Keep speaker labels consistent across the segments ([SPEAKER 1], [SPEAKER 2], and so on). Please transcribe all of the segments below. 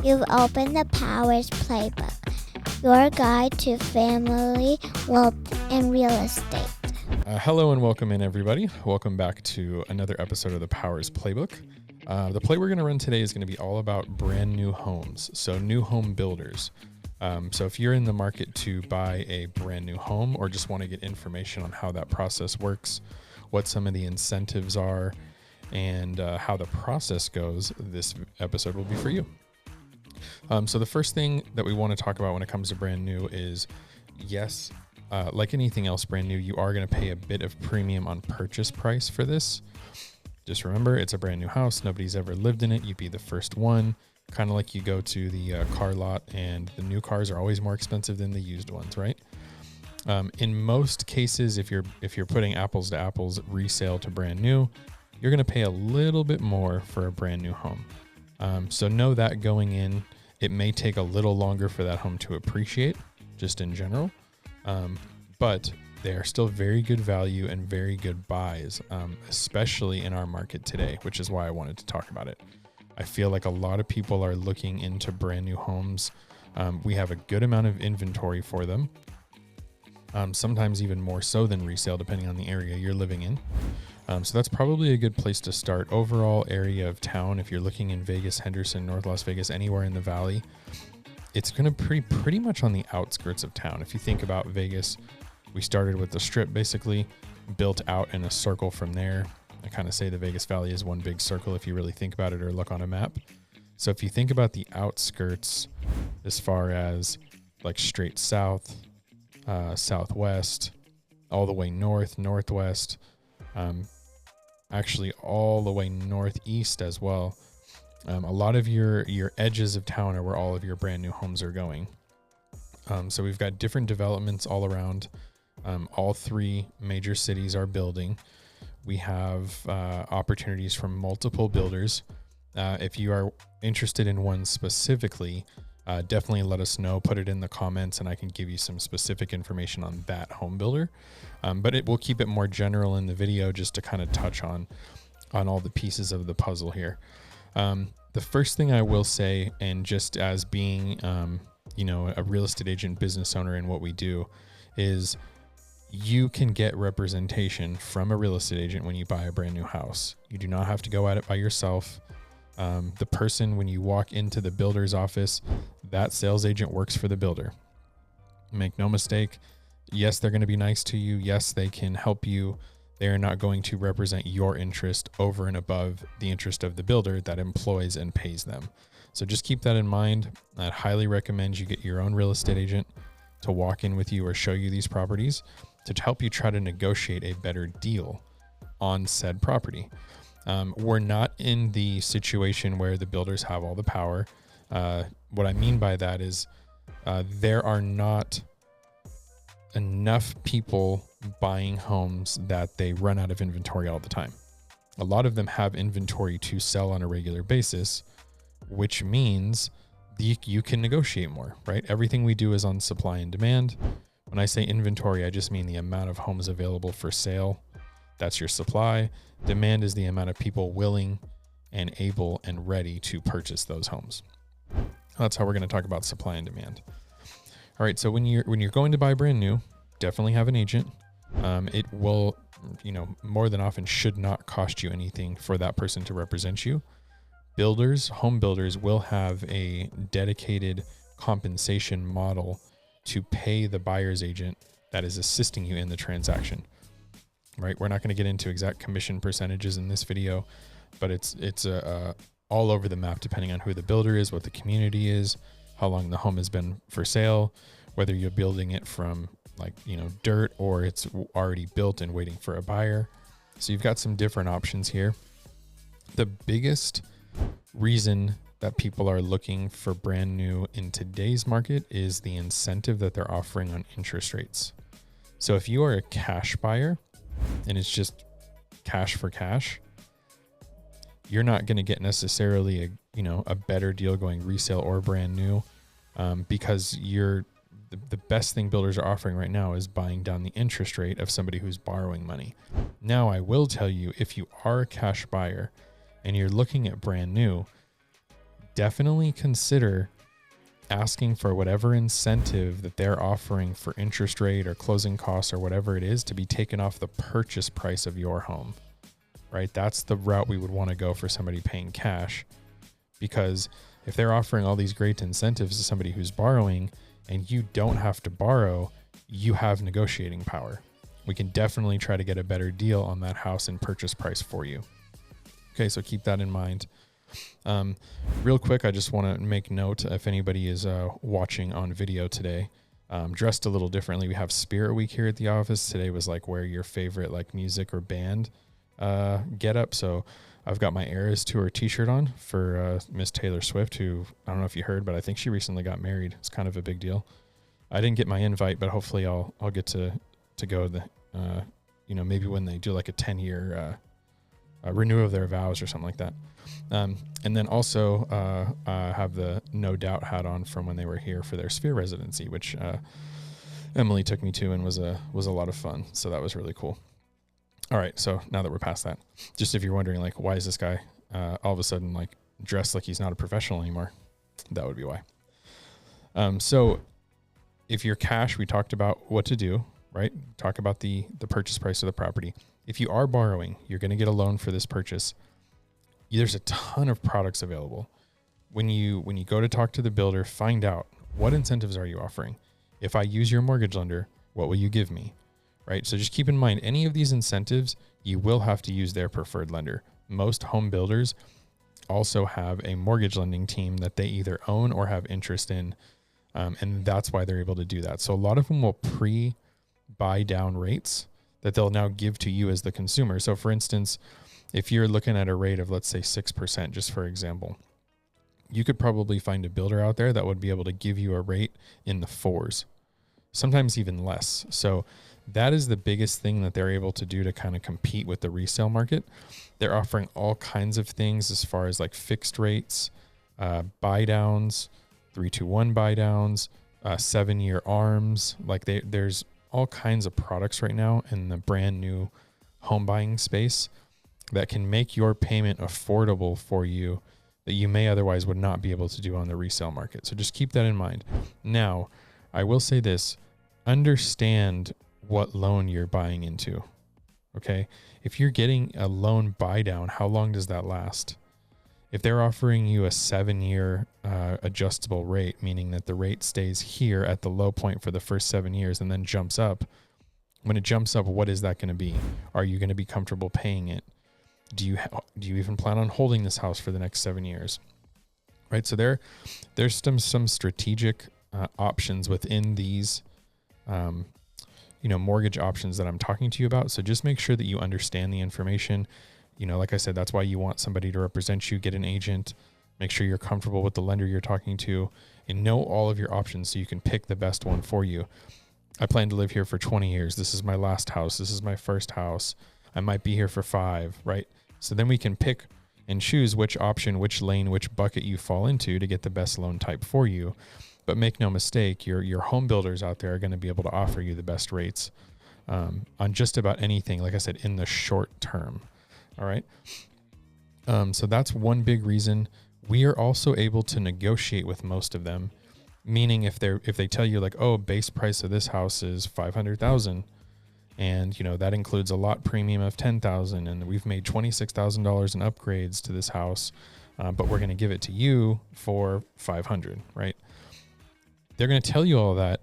[SPEAKER 1] You've opened the Powers Playbook, your guide to family, wealth, and real estate.
[SPEAKER 2] Hello and welcome in, everybody. Welcome back to another episode of the Powers Playbook. The play we're going to run today is going to be all about brand new homes, so new home builders. So if you're in the market to buy a brand new home or just want to get information on how that process works, what some of the incentives are, and how the process goes, this episode will be for you. So the first thing that we want to talk about when it comes to brand new is, yes, like anything else brand new, you are going to pay a bit of premium on purchase price for this. Just remember, it's a brand new house. Nobody's ever lived in it. You'd be the first one. Kind of like you go to the car lot, and the new cars are always more expensive than the used ones, right? In most cases, if you're putting apples to apples, resale to brand new, you're going to pay a little bit more for a brand new home. So know that going in, it may take a little longer for that home to appreciate, just in general. But they are still very good value and very good buys, especially in our market today, which is why I wanted to talk about it. I feel like a lot of people are looking into brand new homes. We have a good amount of inventory for them. Sometimes even more so than resale, depending on the area you're living in. So that's probably a good place to start. Overall area of town, if you're looking in Vegas, Henderson, North Las Vegas, anywhere in the valley, it's going to be pretty much on the outskirts of town. If you think about Vegas, we started with the Strip, basically built out in a circle from there. I kind of say the Vegas Valley is one big circle if you really think about it or look on a map. So if you think about the outskirts as far as like straight south, southwest, all the way north, northwest, actually all the way northeast as well. A lot of your edges of town are where all of your brand new homes are going. So we've got different developments all around. All three major cities are building. We have opportunities from multiple builders. If you are interested in one specifically, definitely let us know. Put it in the comments and I can give you some specific information on that home builder. But we'll keep it more general in the video just to kind of touch on all the pieces of the puzzle here. The first thing I will say, and just as being, a real estate agent, business owner in what we do, is you can get representation from a real estate agent when you buy a brand new house. You do not have to go at it by yourself. The person, when you walk into the builder's office, that sales agent works for the builder. Make no mistake. Yes, they're going to be nice to you. Yes, they can help you. They are not going to represent your interest over and above the interest of the builder that employs and pays them. So just keep that in mind. I'd highly recommend you get your own real estate agent to walk in with you or show you these properties to help you try to negotiate a better deal on said property. We're not in the situation where the builders have all the power. What I mean by that is there are not enough people buying homes that they run out of inventory all the time. A lot of them have inventory to sell on a regular basis, which means you can negotiate more, right? Everything we do is on supply and demand. When I say inventory, I just mean the amount of homes available for sale. That's your supply. Demand is the amount of people willing and able and ready to purchase those homes. That's how we're going to talk about supply and demand. All right. So when you're going to buy brand new, definitely have an agent. It will, more than often should not cost you anything for that person to represent you. Home builders will have a dedicated compensation model to pay the buyer's agent that is assisting you in the transaction. Right? We're not going to get into exact commission percentages in this video, but it's all over the map depending on who the builder is, what the community is, how long the home has been for sale, whether you're building it from dirt or it's already built and waiting for a buyer. So you've got some different options here. The biggest reason that people are looking for brand new in today's market is the incentive that they're offering on interest rates. So if you are a cash buyer and it's just cash for cash, you're not going to get necessarily a better deal going resale or brand new, because the best thing builders are offering right now is buying down the interest rate of somebody who's borrowing money. Now, I will tell you, if you are a cash buyer and you're looking at brand new, definitely consider asking for whatever incentive that they're offering for interest rate or closing costs or whatever it is to be taken off the purchase price of your home, right? That's the route we would want to go for somebody paying cash, because if they're offering all these great incentives to somebody who's borrowing and you don't have to borrow, you have negotiating power. We can definitely try to get a better deal on that house and purchase price for you. Okay, so keep that in mind. Real quick, I just want to make note, if anybody is watching on video today, dressed a little differently. We have Spirit Week here at the office. Today was like wear your favorite like music or band get up. So I've got my Eras Tour t-shirt on for Miss Taylor Swift, who I don't know if you heard, but I think she recently got married. It's kind of a big deal. I didn't get my invite, but hopefully I'll get to go to the maybe when they do like a 10-year renew of their vows or something like that. And then also have the No Doubt hat on from when they were here for their Sphere residency, which Emily took me to and was a lot of fun. So that was really cool. All right, so now that we're past that, just if you're wondering like why is this guy all of a sudden like dressed like he's not a professional anymore, that would be why. So if you're cash, we talked about what to do, right? Talk about the purchase price of the property. If you are borrowing, you're going to get a loan for this purchase. There's a ton of products available. When you go to talk to the builder, find out what incentives are you offering. If I use your mortgage lender, what will you give me? Right? So just keep in mind, any of these incentives, you will have to use their preferred lender. Most home builders also have a mortgage lending team that they either own or have interest in. And that's why they're able to do that. So a lot of them will pre-buy down rates that they'll now give to you as the consumer. So for instance, if you're looking at a rate of, let's say 6%, just for example, you could probably find a builder out there that would be able to give you a rate in the 4s, sometimes even less. So that is the biggest thing that they're able to do to kind of compete with the resale market. They're offering all kinds of things as far as like fixed rates, buy downs, 3-2-1 buy downs, 7-year arms. Like there's all kinds of products right now in the brand new home buying space that can make your payment affordable for you that you may otherwise would not be able to do on the resale market. So just keep that in mind. Now, I will say this, understand what loan you're buying into, okay? If you're getting a loan buy down, how long does that last? If they're offering you a 7-year adjustable rate, meaning that the rate stays here at the low point for the first 7 years and then jumps up, when it jumps up, what is that going to be? Are you going to be comfortable paying it? Do you even plan on holding this house for the next 7 years? Right. So there's some strategic options within these, mortgage options that I'm talking to you about. So just make sure that you understand the information. Like I said, that's why you want somebody to represent you, get an agent, make sure you're comfortable with the lender you're talking to, and know all of your options so you can pick the best one for you. I plan to live here for 20 years. This is my last house. This is my first house. I might be here for 5, right? So then we can pick and choose which option, which lane, which bucket you fall into to get the best loan type for you. But make no mistake, your home builders out there are going to be able to offer you the best rates on just about anything, like I said, in the short term. All right. So that's one big reason. We are also able to negotiate with most of them, meaning if they tell you like, oh, base price of this house is $500,000, and that includes a lot premium of $10,000, and we've made $26,000 in upgrades to this house, but we're going to give it to you for $500, right? They're going to tell you all that,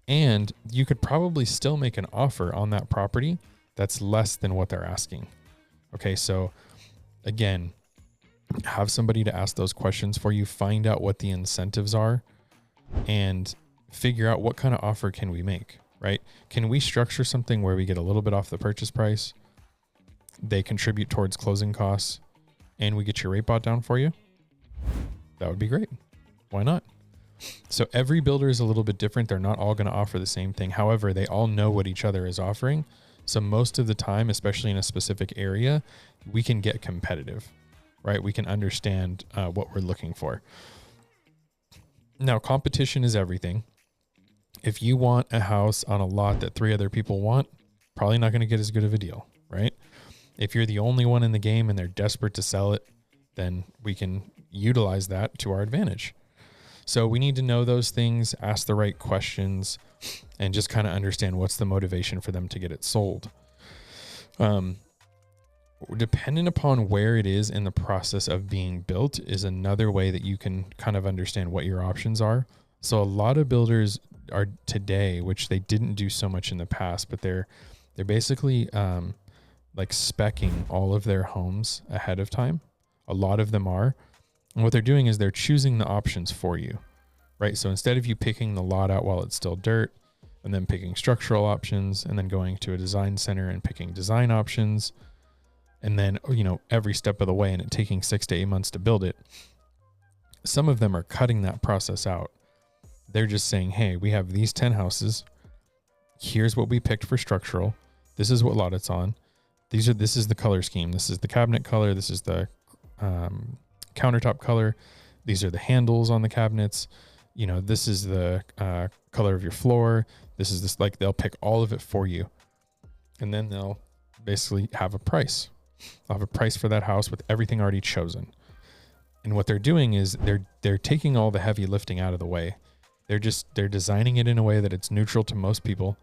[SPEAKER 2] and you could probably still make an offer on that property that's less than what they're asking. Okay, so again, have somebody to ask those questions for you, find out what the incentives are, and figure out what kind of offer can we make, right? Can we structure something where we get a little bit off the purchase price, they contribute towards closing costs, and we get your rate bought down for you? That would be great. Why not? So every builder is a little bit different. They're not all going to offer the same thing. However, they all know what each other is offering. So most of the time, especially in a specific area, we can get competitive, right? We can understand what we're looking for. Now, competition is everything. If you want a house on a lot that 3 other people want, probably not going to get as good of a deal, right? If you're the only one in the game and they're desperate to sell it, then we can utilize that to our advantage. So we need to know those things, ask the right questions, and just kind of understand what's the motivation for them to get it sold. Depending upon where it is in the process of being built is another way that you can kind of understand what your options are. So a lot of builders are today, which they didn't do so much in the past, but they're basically like speccing all of their homes ahead of time. A lot of them are. And what they're doing is they're choosing the options for you, right? So instead of you picking the lot out while it's still dirt and then picking structural options and then going to a design center and picking design options, and then, every step of the way and it taking 6 to 8 months to build it, some of them are cutting that process out. They're just saying, hey, we have these 10 houses. Here's what we picked for structural. This is what lot it's on. This is the color scheme. This is the cabinet color. This is the countertop color. These are the handles on the cabinets. This is the color of your floor. This is this, like, they'll pick all of it for you. And then they'll basically have a price. They'll have a price for that house with everything already chosen. And what they're doing is they're taking all the heavy lifting out of the way. They're designing it in a way that it's neutral to most people.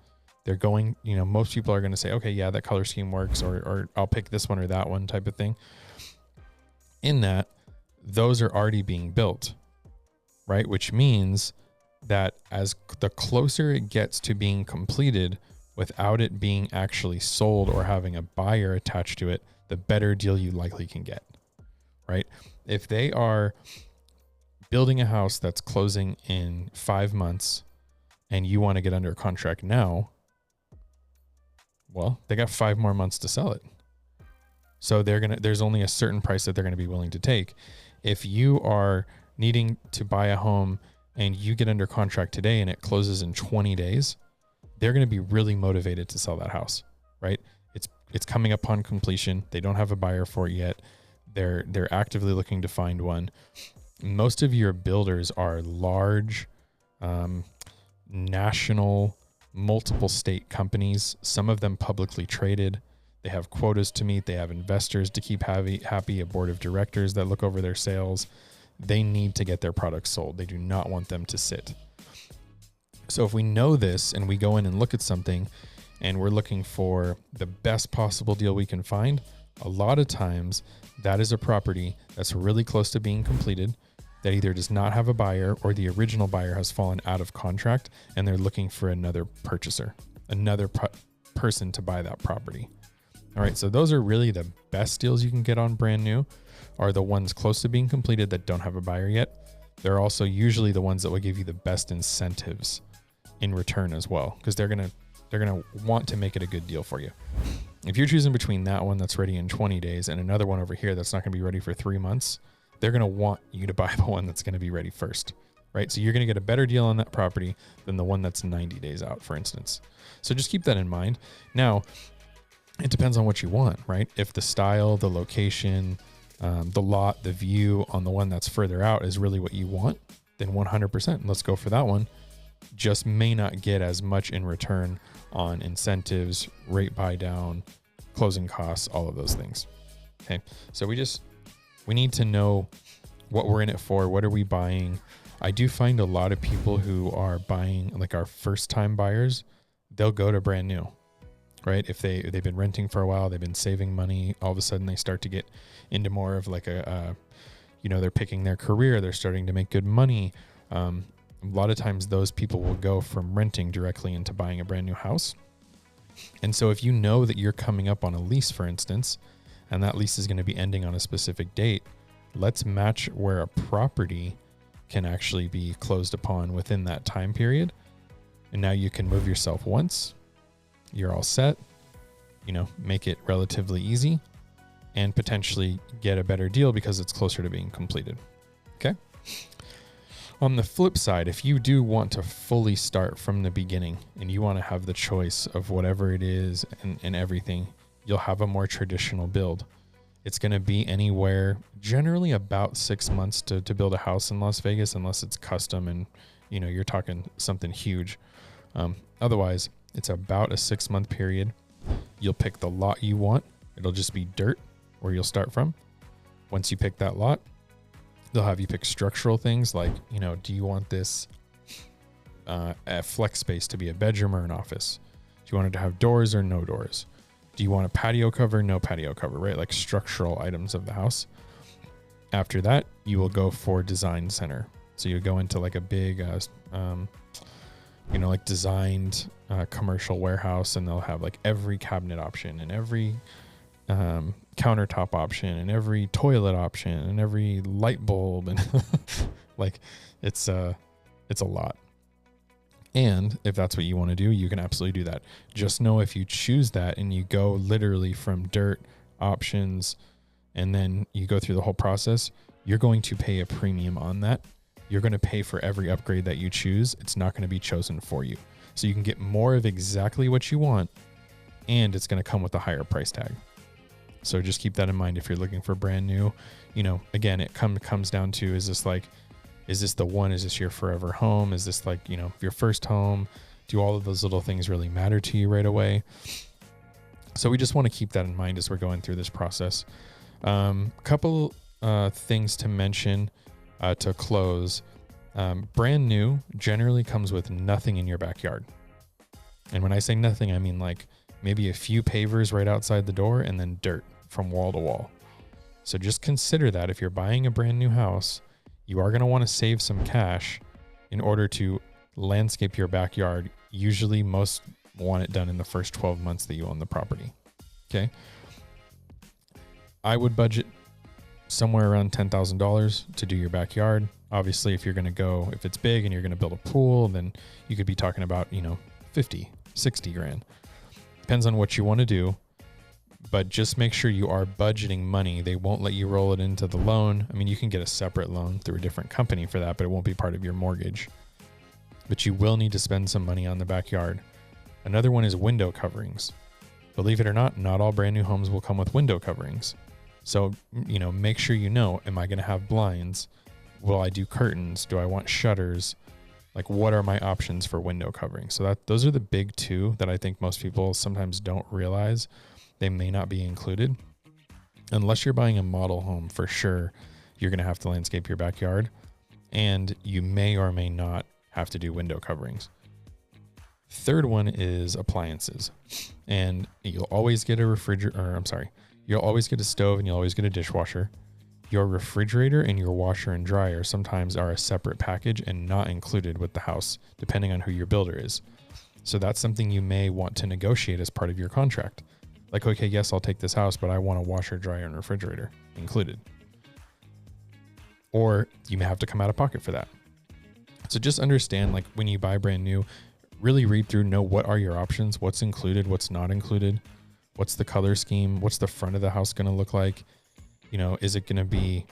[SPEAKER 2] They're going, most people are going to say, okay, yeah, that color scheme works, or I'll pick this one or that one type of thing. In that, those are already being built, right? Which means that as the closer it gets to being completed without it being actually sold or having a buyer attached to it, the better deal you likely can get, right? If they are building a house that's closing in 5 months and you want to get under a contract now, well, they got 5 more months to sell it. So there's only a certain price that they're going to be willing to take. If you are needing to buy a home and you get under contract today and it closes in 20 days, they're going to be really motivated to sell that house, right? It's coming upon completion. They don't have a buyer for it yet. They're actively looking to find one. Most of your builders are large, national, multiple state companies, some of them publicly traded. They have quotas to meet. They have investors to keep happy, a board of directors that look over their sales. They need to get their products sold. They do not want them to sit. So if we know this and we go in and look at something and we're looking for the best possible deal we can find, a lot of times that is a property that's really close to being completed, that either does not have a buyer or the original buyer has fallen out of contract and they're looking for another purchaser, another person to buy that property. All right, so those are really the best deals you can get on brand new, are the ones close to being completed that don't have a buyer yet. They're also usually the ones that will give you the best incentives in return as well, because they're gonna want to make it a good deal for you. If you're choosing between that one that's ready in 20 days and another one over here that's not gonna be ready for 3 months, they're gonna want you to buy the one that's gonna be ready first, right? So you're gonna get a better deal on that property than the one that's 90 days out, for instance. So just keep that in mind. Now, it depends on what you want, right? If the style, the location, the lot, the view on the one that's further out is really what you want, then 100%, let's go for that one. Just may not get as much in return on incentives, rate buy down, closing costs, all of those things. Okay. So we need to know what we're in it for. What are we buying? I do find a lot of people who are buying, like our first time buyers, they'll go to brand new, right? If they've been renting for a while, they've been saving money, all of a sudden they start to get into more of like they're picking their career. They're starting to make good money. A lot of times those people will go from renting directly into buying a brand new house. And so if you know that you're coming up on a lease, for instance, and that lease is going to be ending on a specific date, let's match where a property can actually be closed upon within that time period. And now you can move yourself once, you're all set, make it relatively easy and potentially get a better deal because it's closer to being completed. Okay. On the flip side, if you do want to fully start from the beginning and you want to have the choice of whatever it is and everything, you'll have a more traditional build. It's going to be anywhere generally about 6 months to build a house in Las Vegas, unless it's custom and you're talking something huge. Otherwise, it's about a 6 month period. You'll pick the lot you want. It'll just be dirt where you'll start from. Once you pick that lot, they'll have you pick structural things like, do you want this a flex space to be a bedroom or an office? Do you want it to have doors or no doors? Do you want a patio cover, no patio cover, right? Like structural items of the house. After that, you will go for design center. So you go into like a big, like designed commercial warehouse, and they'll have like every cabinet option and every countertop option and every toilet option and every light bulb, and like it's a lot. And if that's what you want to do, you can absolutely do that. Just know if you choose that and you go literally from dirt options and then you go through the whole process, you're going to pay a premium on that. You're going to pay for every upgrade that you choose. It's not going to be chosen for you. So you can get more of exactly what you want, and it's going to come with a higher price tag. So just keep that in mind if you're looking for brand new. Again, it comes down to, is this the one? Is this your forever home? Is this like, your first home? Do all of those little things really matter to you right away? So we just want to keep that in mind as we're going through this process. Couple things to mention to close. Brand new generally comes with nothing in your backyard. And when I say nothing, I mean like maybe a few pavers right outside the door and then dirt from wall to wall. So just consider that if you're buying a brand new house, you are going to want to save some cash in order to landscape your backyard. Usually most want it done in the first 12 months that you own the property. Okay. I would budget somewhere around $10,000 to do your backyard. Obviously, if it's big and you're going to build a pool, then you could be talking about, 50, 60 grand. Depends on what you want to do, but just make sure you are budgeting money. They won't let you roll it into the loan. I mean, you can get a separate loan through a different company for that, but it won't be part of your mortgage. But you will need to spend some money on the backyard. Another one is window coverings. Believe it or not all brand new homes will come with window coverings. So, make sure am I going to have blinds? Will I do curtains? Do I want shutters? Like, what are my options for window covering? So those are the big two that I think most people sometimes don't realize. They may not be included. Unless you're buying a model home, for sure, you're going to have to landscape your backyard, and you may or may not have to do window coverings. Third one is appliances. And you'll always get you'll always get a stove and you'll always get a dishwasher. Your refrigerator and your washer and dryer sometimes are a separate package and not included with the house, depending on who your builder is. So that's something you may want to negotiate as part of your contract. Like, okay, yes, I'll take this house, but I want a washer, dryer, and refrigerator included. Or you may have to come out of pocket for that. So just understand, like, when you buy brand new, really read through, know what are your options, what's included, what's not included, what's the color scheme, what's the front of the house going to look like? Is it going to be,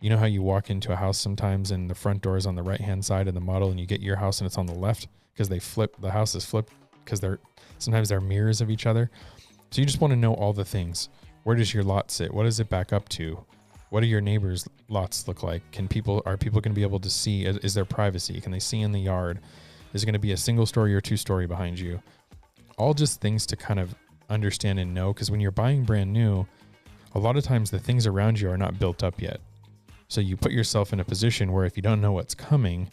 [SPEAKER 2] how you walk into a house sometimes and the front door is on the right-hand side of the model and you get your house and it's on the left because the house is flipped because sometimes they're mirrors of each other. So you just want to know all the things. Where does your lot sit? What does it back up to? What do your neighbors' lots look like? Are people going to be able to see? Is there privacy? Can they see in the yard? Is it going to be a single story or 2-story behind you? All just things to kind of understand and know, because when you're buying brand new, a lot of times the things around you are not built up yet. So you put yourself in a position where if you don't know what's coming,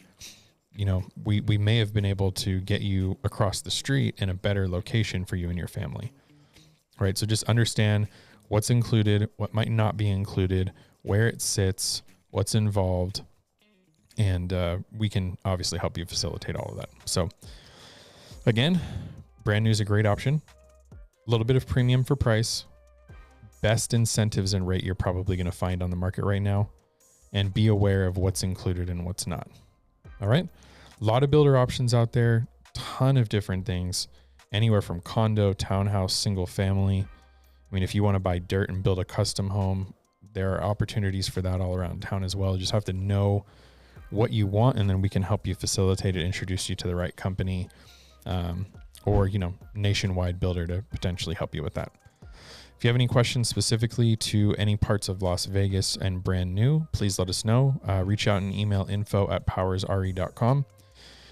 [SPEAKER 2] we may have been able to get you across the street in a better location for you and your family. Right? So just understand what's included, what might not be included, where it sits, what's involved, and we can obviously help you facilitate all of that. So again, brand new is a great option. A little bit of premium for price, best incentives and rate you're probably going to find on the market right now, and be aware of what's included and what's not. All right. A lot of builder options out there, ton of different things, anywhere from condo, townhouse, single family. I mean, if you want to buy dirt and build a custom home, there are opportunities for that all around town as well. You just have to know what you want, and then we can help you facilitate it, introduce you to the right company, or, nationwide builder to potentially help you with that. If you have any questions specifically to any parts of Las Vegas and brand new, please let us know. Reach out and email info@powersre.com.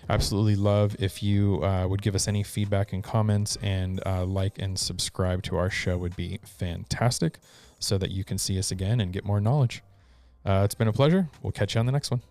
[SPEAKER 2] Absolutely love if you would give us any feedback and comments, and like and subscribe to our show would be fantastic so that you can see us again and get more knowledge. It's been a pleasure. We'll catch you on the next one.